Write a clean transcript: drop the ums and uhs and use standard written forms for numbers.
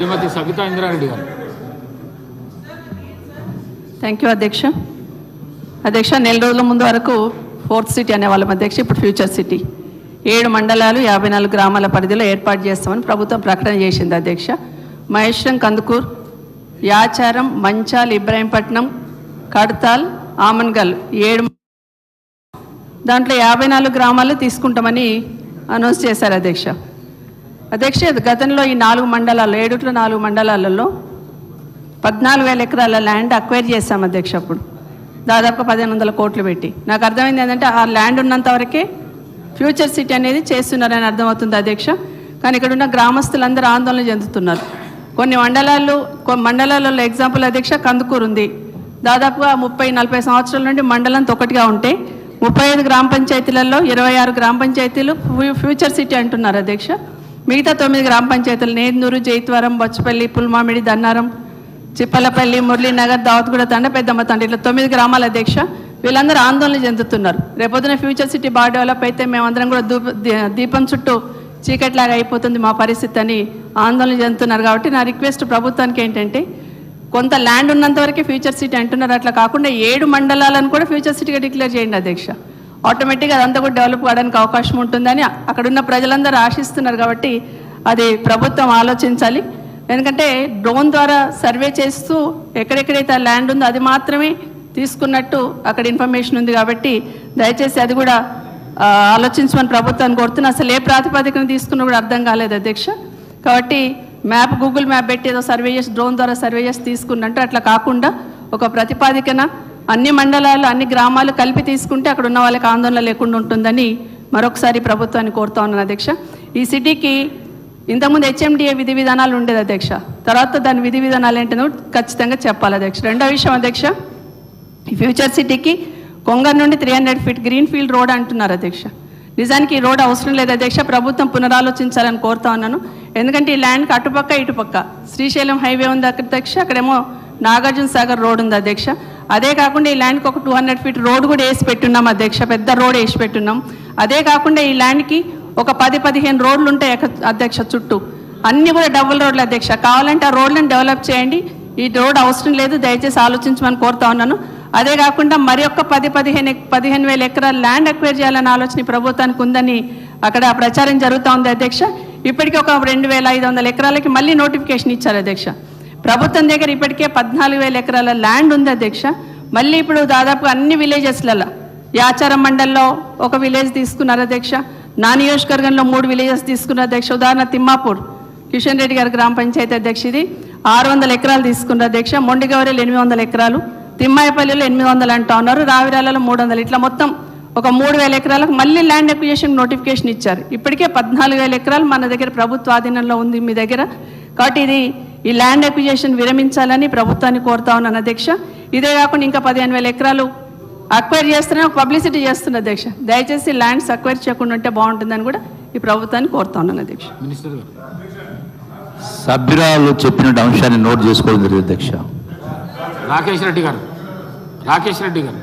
శ్రీమతి సబితా ఇంద్రారెడ్డి గారు. Thank you అధ్యక్ష. అధ్యక్ష, నెల రోజుల ముందు వరకు ఫోర్త్ సిటీ అనేవాళ్ళం అధ్యక్ష. ఇప్పుడు ఫ్యూచర్ సిటీ 7 మండలాలు 54 గ్రామాల పరిధిలో ఏర్పాటు చేస్తామని ప్రభుత్వం ప్రకటన చేసింది అధ్యక్ష. మహేశ్వరం, కందుకూర్, యాచారం, మంచాల్, ఇబ్రాహీంపట్నం, కడతాల్, ఆమన్గల్ 7 దాంట్లో 54 గ్రామాలు తీసుకుంటామని అనౌన్స్ చేశారు అధ్యక్ష. అధ్యక్ష, గతంలో ఈ 4 మండలాల్లో 4 మండలాలలో 14,000 ఎకరాల ల్యాండ్ అక్వైర్ చేశాం అధ్యక్ష. అప్పుడు దాదాపు 1,500 కోట్లు పెట్టి. నాకు అర్థమైంది ఏంటంటే ఆ ల్యాండ్ ఉన్నంత వరకే ఫ్యూచర్ సిటీ అనేది చేస్తున్నారని అర్థమవుతుంది అధ్యక్ష. కానీ ఇక్కడ ఉన్న గ్రామస్తులందరూ ఆందోళన చెందుతున్నారు. కొన్ని మండలాలలో ఎగ్జాంపుల్ అధ్యక్ష కందుకూరు ఉంది. దాదాపుగా 30-40 సంవత్సరాల నుండి మండలంతో ఒకటిగా ఉంటే 35 గ్రామ పంచాయతీలలో 26 గ్రామ పంచాయతీలు ఫ్యూచర్ సిటీ అంటున్నారు అధ్యక్ష. మిగతా 9 గ్రామ పంచాయతీలు నేందూరు, జైత్వరం, బొచ్చపల్లి, పుల్మామిడి, దన్నారం, చిప్పలపల్లి, మురళీనగర్, దావత్గూడ తండ, పెద్దమ్మ తండ, ఇట్లా 9 గ్రామాల అధ్యక్ష. వీళ్ళందరూ ఆందోళన చెందుతున్నారు. రేపొద్దున ఫ్యూచర్ సిటీ బాగా డెవలప్ అయితే మేమందరం కూడా దీపం చుట్టూ చీకట్లాగా అయిపోతుంది మా పరిస్థితి అని ఆందోళన చెందుతున్నారు. కాబట్టి నా రిక్వెస్ట్ ప్రభుత్వానికి ఏంటంటే, కొంత ల్యాండ్ ఉన్నంత వరకే ఫ్యూచర్ సిటీ అంటున్నారు. అట్లా కాకుండా 7 మండలాలను కూడా ఫ్యూచర్ సిటీగా డిక్లేర్ చేయండి అధ్యక్ష. ఆటోమేటిక్గా అదంతా కూడా డెవలప్ కావడానికి అవకాశం ఉంటుందని అక్కడున్న ప్రజలందరూ ఆశిస్తున్నారు. కాబట్టి అది ప్రభుత్వం ఆలోచించాలి. ఎందుకంటే డ్రోన్ ద్వారా సర్వే చేస్తూ ఎక్కడెక్కడైతే ఆ ల్యాండ్ ఉందో అది మాత్రమే తీసుకున్నట్టు అక్కడ ఇన్ఫర్మేషన్ ఉంది. కాబట్టి దయచేసి అది కూడా ఆలోచించమని ప్రభుత్వాన్ని కోరుతున్నా. అసలు ఏ ప్రాతిపదికన తీసుకున్నా కూడా అర్థం కాలేదు అధ్యక్ష. కాబట్టి గూగుల్ మ్యాప్ పెట్టి ఏదో సర్వే చేసి డ్రోన్ ద్వారా సర్వే చేసి తీసుకున్నట్టు అట్లా కాకుండా ఒక ప్రతిపాదికన అన్ని మండలాలు అన్ని గ్రామాలు కలిపి తీసుకుంటే అక్కడ ఉన్న వాళ్ళకి ఆందోళన లేకుండా ఉంటుందని మరొకసారి ప్రభుత్వాన్ని కోరుతా ఉన్నాను అధ్యక్ష. ఈ సిటీకి ఇంతకుముందు HMDA విధి విధానాలు ఉండేది అధ్యక్ష. తర్వాత దాని విధి విధానాలు ఏంటో ఖచ్చితంగా చెప్పాలి అధ్యక్ష. రెండో విషయం అధ్యక్ష, ఈ ఫ్యూచర్ సిటీకి కొంగర్ నుండి 300 ఫీట్ గ్రీన్ ఫీల్డ్ రోడ్ అంటున్నారు అధ్యక్ష. నిజానికి ఈ రోడ్ అవసరం లేదు అధ్యక్ష. ప్రభుత్వం పునరాలోచించాలని కోరుతా ఉన్నాను. ఎందుకంటే ఈ ల్యాండ్కి అటుపక్క ఇటుపక్క శ్రీశైలం హైవే ఉంది అధ్యక్ష, అక్కడేమో నాగార్జున సాగర్ రోడ్ ఉంది అధ్యక్ష. అదే కాకుండా ఈ ల్యాండ్కి ఒక 200 ఫీట్ రోడ్ కూడా వేసి పెట్టున్నాం అధ్యక్ష. పెద్ద రోడ్ వేసి పెట్టున్నాం. అదే కాకుండా ఈ ల్యాండ్కి ఒక 10-15 రోడ్లు ఉంటాయి అధ్యక్ష. చుట్టూ అన్నీ కూడా డబుల్ రోడ్లు అధ్యక్ష. కావాలంటే ఆ రోడ్లను డెవలప్ చేయండి. ఈ రోడ్ అవసరం లేదు, దయచేసి ఆలోచించమని కోరుతా ఉన్నాను. అదే కాకుండా మరి ఒక్క 15,000 ఎకరాల ల్యాండ్ అక్వైర్ చేయాలనే ఆలోచన ప్రభుత్వానికి ఉందని అక్కడ ప్రచారం జరుగుతూ ఉంది అధ్యక్ష. ఇప్పటికీ ఒక 2,500 ఎకరాలకి మళ్ళీ నోటిఫికేషన్ ఇచ్చారు అధ్యక్ష. ప్రభుత్వం దగ్గర ఇప్పటికే 14,000 ఎకరాల ల్యాండ్ ఉంది అధ్యక్ష. మళ్ళీ ఇప్పుడు దాదాపు అన్ని విలేజెస్లలో యాచారం మండల్లో ఒక విలేజ్ తీసుకున్నారు అధ్యక్ష. నా నియోజకవర్గంలో 3 విలేజెస్ తీసుకున్నారు అధ్యక్ష. ఉదాహరణ తిమ్మాపూర్, కిషన్ రెడ్డి గారి గ్రామ పంచాయతీ అధ్యక్ష, ఇది 600 ఎకరాలు తీసుకున్నారు అధ్యక్ష. మొండిగౌరీలో 800 ఎకరాలు, తిమ్మాయపల్లిలో 800 అంటా ఉన్నారు, రావిరాలలో 300, ఇట్లా మొత్తం ఒక 3,000 ఎకరాలకు మళ్ళీ ల్యాండ్ అక్విజిషన్ నోటిఫికేషన్ ఇచ్చారు. ఇప్పటికే 14,000 ఎకరాలు మన దగ్గర ప్రభుత్వ ఆధీనంలో ఉంది మీ దగ్గర. కాబట్టి ఈ ల్యాండ్ అక్విజిషన్ విరమించాలని ప్రభుత్వాన్ని కోరుతా ఉన్నాను అధ్యక్ష. ఇదే కాకుండా ఇంకా 15,000 ఎకరాలు అక్వైర్ చేస్తూనే పబ్లిసిటీ చేస్తున్నారు అధ్యక్ష. దయచేసి ల్యాండ్స్ అక్వైర్ చేయకుండా ఉంటే బాగుంటుందని కూడా ఈ ప్రభుత్వాన్ని కోరుతా ఉన్నాను అధ్యక్ష. సభ్యురాలు చెప్పిన అంశాన్ని నోట్ చేసుకోవడం జరిగింది అధ్యక్ష. రాకేష్ రెడ్డి గారు.